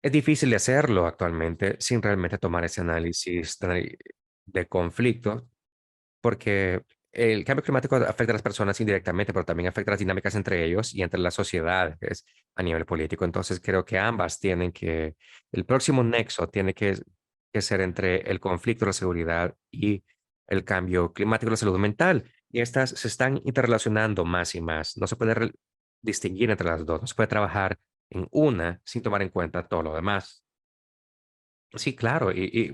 Es difícil de hacerlo actualmente sin realmente tomar ese análisis de conflicto, porque el cambio climático afecta a las personas indirectamente, pero también afecta las dinámicas entre ellos y entre las sociedades a nivel político. Entonces, creo que ambas tienen el próximo nexo tiene que ser entre el conflicto, la seguridad y el cambio climático, la salud mental. Y estas se están interrelacionando más y más. No se puede distinguir entre las dos. No se puede trabajar en una sin tomar en cuenta todo lo demás. Sí, claro.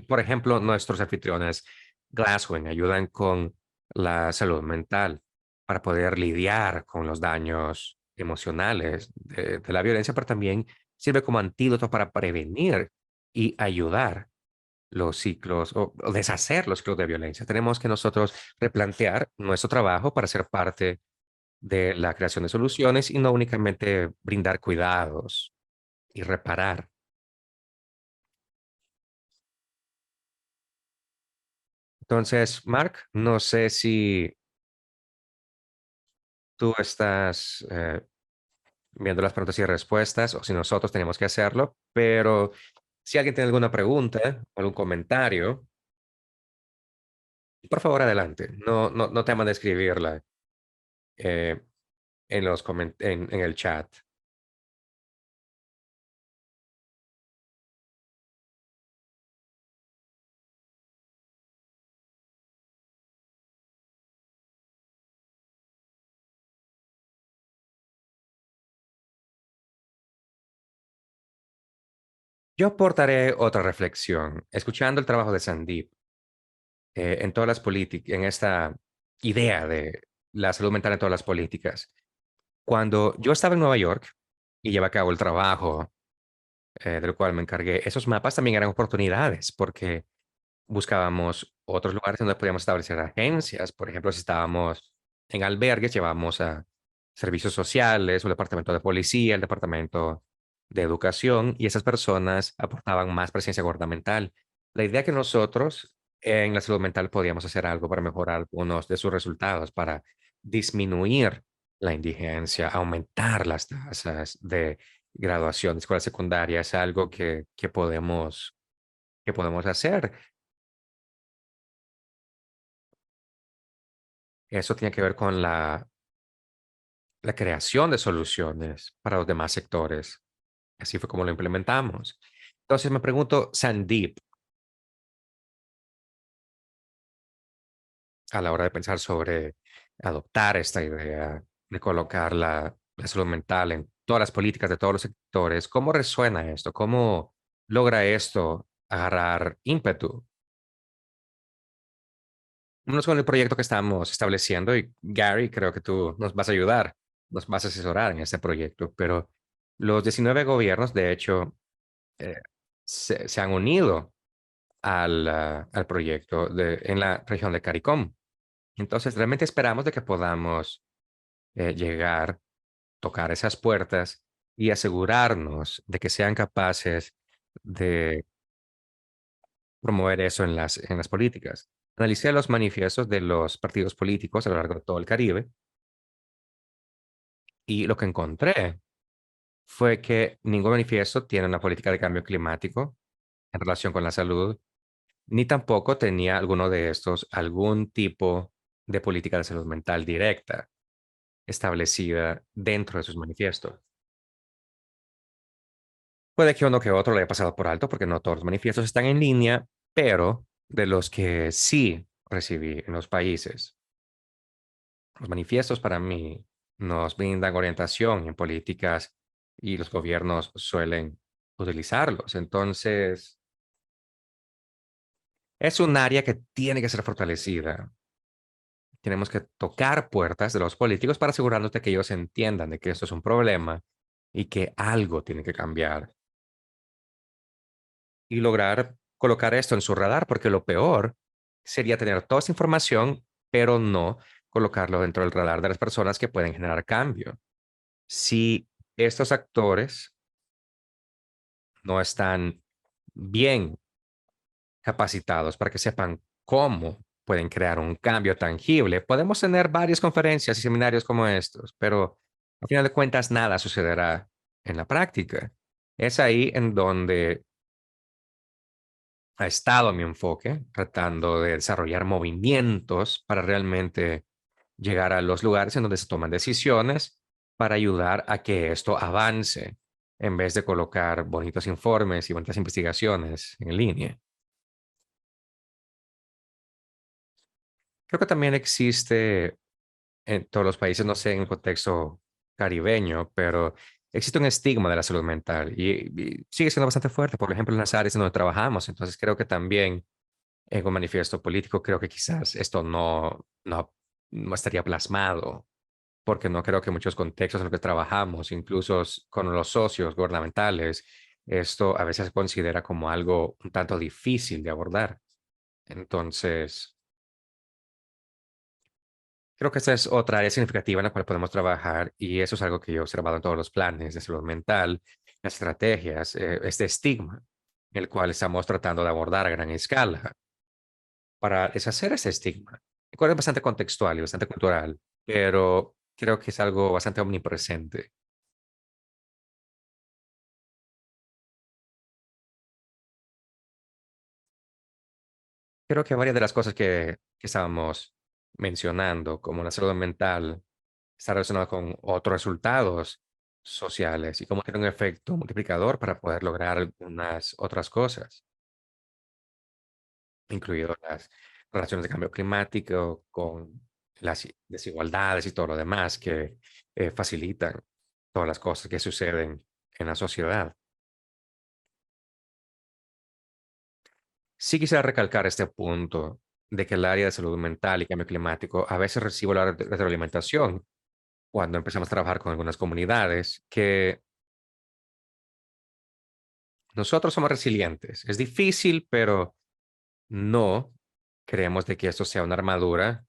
Por ejemplo, nuestros anfitriones Glasswing ayudan con la salud mental para poder lidiar con los daños emocionales de la violencia, pero también sirve como antídoto para prevenir y ayudar los ciclos o deshacer los ciclos de violencia. Tenemos que nosotros replantear nuestro trabajo para ser parte de la creación de soluciones y no únicamente brindar cuidados y reparar. Entonces, Mark, no sé si tú estás viendo las preguntas y respuestas o si nosotros tenemos que hacerlo, pero si alguien tiene alguna pregunta o algún comentario, por favor, adelante. No teman de escribirla eh, en el chat. Yo aportaré otra reflexión. Escuchando el trabajo de Sandeep en todas las políticas, en esta idea de la salud mental en todas las políticas. Cuando yo estaba en Nueva York y llevé a cabo el trabajo del cual me encargué, esos mapas también eran oportunidades porque buscábamos otros lugares donde podíamos establecer agencias. Por ejemplo, si estábamos en albergues, llevamos a servicios sociales, un departamento de policía, el departamento de educación, y esas personas aportaban más presencia gubernamental. La idea que nosotros en la salud mental podíamos hacer algo para mejorar algunos de sus resultados, para disminuir la indigencia, aumentar las tasas de graduación de escuela secundaria, es algo que podemos hacer. Eso tiene que ver con la creación de soluciones para los demás sectores. Así fue como lo implementamos. Entonces me pregunto, Sandeep, a la hora de pensar sobre adoptar esta idea de colocar la salud mental en todas las políticas de todos los sectores, ¿cómo resuena esto? ¿Cómo logra esto agarrar ímpetu? No es con el proyecto que estamos estableciendo y Gary, creo que tú nos vas a ayudar, nos vas a asesorar en este proyecto, pero los 19 gobiernos, de hecho, eh, se han unido al proyecto en la región de CARICOM. Entonces, realmente esperamos de que podamos llegar, tocar esas puertas y asegurarnos de que sean capaces de promover eso en en las políticas. Analicé los manifiestos de los partidos políticos a lo largo de todo el Caribe y lo que encontré fue que ningún manifiesto tiene una política de cambio climático en relación con la salud, ni tampoco tenía alguno de estos algún tipo de política de salud mental directa establecida dentro de sus manifiestos. Puede que uno que otro lo haya pasado por alto porque no todos los manifiestos están en línea, pero de los que sí recibí en los países, los manifiestos para mí nos brindan orientación en políticas y los gobiernos suelen utilizarlos. Entonces, es un área que tiene que ser fortalecida. Tenemos que tocar puertas de los políticos para asegurarnos de que ellos entiendan de que esto es un problema y que algo tiene que cambiar y lograr colocar esto en su radar, porque lo peor sería tener toda esa información, pero no colocarlo dentro del radar de las personas que pueden generar cambio. Si estos actores no están bien capacitados para que sepan cómo pueden crear un cambio tangible. Podemos tener varias conferencias y seminarios como estos, pero al final de cuentas nada sucederá en la práctica. Es ahí en donde ha estado mi enfoque, tratando de desarrollar movimientos para realmente llegar a los lugares en donde se toman decisiones para ayudar a que esto avance, en vez de colocar bonitos informes y bonitas investigaciones en línea. Creo que también existe en todos los países, no sé, en el contexto caribeño, pero existe un estigma de la salud mental y sigue siendo bastante fuerte, por ejemplo, en las áreas en donde trabajamos. Entonces, creo que también en un manifiesto político, creo que quizás esto no estaría plasmado, porque no creo que muchos contextos en los que trabajamos, incluso con los socios gubernamentales, esto a veces se considera como algo un tanto difícil de abordar. Entonces, creo que esta es otra área significativa en la cual podemos trabajar y eso es algo que yo he observado en todos los planes de salud mental, las estrategias, este estigma, el cual estamos tratando de abordar a gran escala para deshacer ese estigma, el cual es bastante contextual y bastante cultural, pero creo que es algo bastante omnipresente. Creo que varias de las cosas que estábamos mencionando, como la salud mental, está relacionada con otros resultados sociales y cómo tiene un efecto multiplicador para poder lograr algunas otras cosas, incluido las relaciones de cambio climático, con las desigualdades y todo lo demás que facilitan todas las cosas que suceden en la sociedad. Sí quisiera recalcar este punto de que el área de salud mental y cambio climático a veces recibo la retroalimentación cuando empezamos a trabajar con algunas comunidades que nosotros somos resilientes. Es difícil, pero no creemos de que esto sea una armadura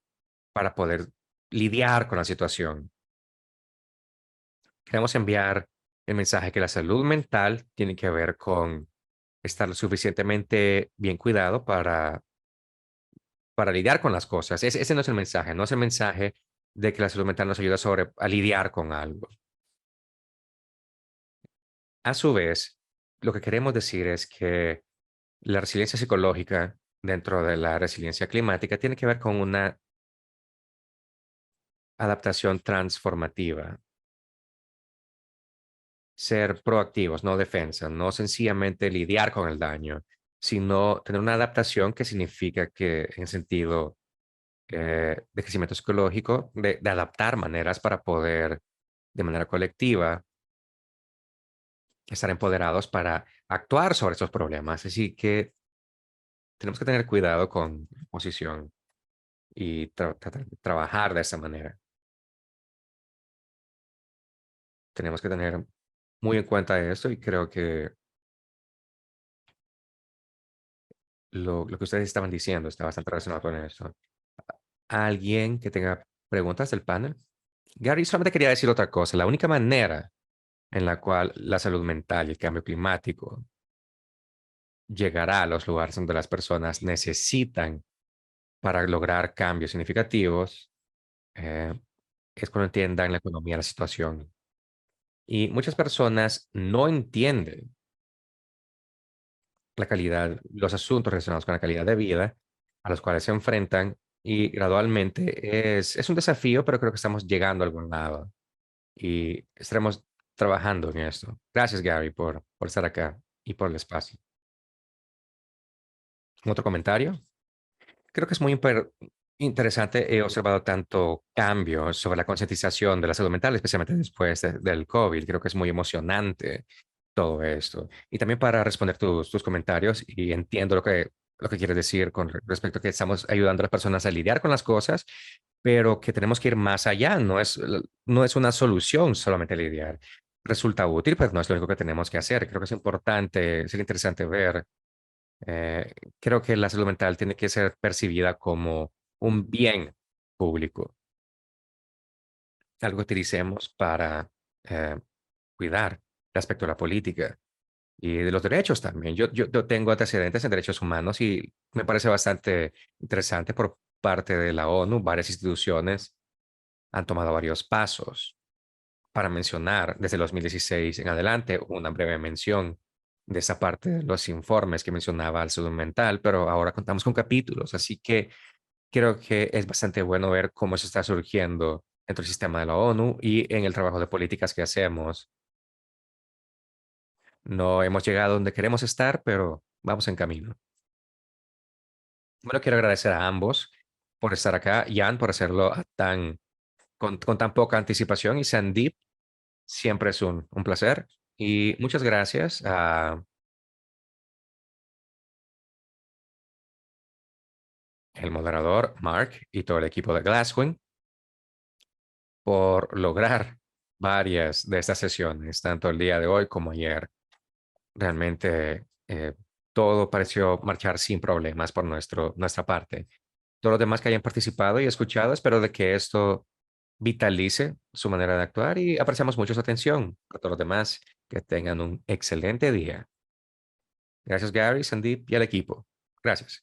para poder lidiar con la situación. Queremos enviar el mensaje que la salud mental tiene que ver con estar lo suficientemente bien cuidado para lidiar con las cosas. Ese no es el mensaje, no es el mensaje de que la salud mental nos ayuda a lidiar con algo. A su vez, lo que queremos decir es que la resiliencia psicológica dentro de la resiliencia climática tiene que ver con una adaptación transformativa, ser proactivos, no defensa, no sencillamente lidiar con el daño, sino tener una adaptación que significa que en sentido de crecimiento psicológico, de adaptar maneras para poder de manera colectiva estar empoderados para actuar sobre estos problemas. Así que tenemos que tener cuidado con la posición y tratar de trabajar de esa manera. Tenemos que tener muy en cuenta eso y creo que lo que ustedes estaban diciendo está bastante relacionado con eso. ¿Alguien que tenga preguntas del panel? Gary, solamente quería decir otra cosa. La única manera en la cual la salud mental y el cambio climático llegará a los lugares donde las personas necesitan para lograr cambios significativos eh, es cuando entiendan la economía de la situación. Y muchas personas no entienden la calidad, los asuntos relacionados con la calidad de vida a los cuales se enfrentan y gradualmente es un desafío, pero creo que estamos llegando a algún lado y estaremos trabajando en esto. Gracias, Gary, por estar acá y por el espacio. ¿Otro comentario? Creo que es muy interesante. He observado tanto cambio sobre la concientización de la salud mental, especialmente después del COVID. Creo que es muy emocionante todo esto. Y también para responder tus comentarios, y entiendo lo que quieres decir con respecto a que estamos ayudando a las personas a lidiar con las cosas, pero que tenemos que ir más allá. No es una solución solamente lidiar. Resulta útil, pero no es lo único que tenemos que hacer. Creo que es importante, es interesante ver eh, creo que la salud mental tiene que ser percibida como un bien público, algo que utilicemos para eh, cuidar respecto a la política. y de los derechos también. Yo tengo antecedentes en derechos humanos y me parece bastante interesante por parte de la ONU. Varias instituciones han tomado varios pasos para mencionar desde el 2016 en adelante una breve mención de esa parte de los informes que mencionaba al salud mental, pero ahora contamos con capítulos, así que creo que es bastante bueno ver cómo se está surgiendo dentro del sistema de la ONU y en el trabajo de políticas que hacemos. No hemos llegado donde queremos estar, pero vamos en camino. Bueno, quiero agradecer a ambos por estar acá, Jan, por hacerlo con tan poca anticipación y Sandeep, siempre es un placer. Y muchas gracias a el moderador, Mark, y todo el equipo de Glasswing por lograr varias de estas sesiones, tanto el día de hoy como ayer. Realmente todo pareció marchar sin problemas por nuestra parte. Todos los demás que hayan participado y escuchado, espero de que esto vitalice su manera de actuar y apreciamos mucho su atención. A todos los demás, que tengan un excelente día. Gracias, Gary, Sandeep y al equipo. Gracias.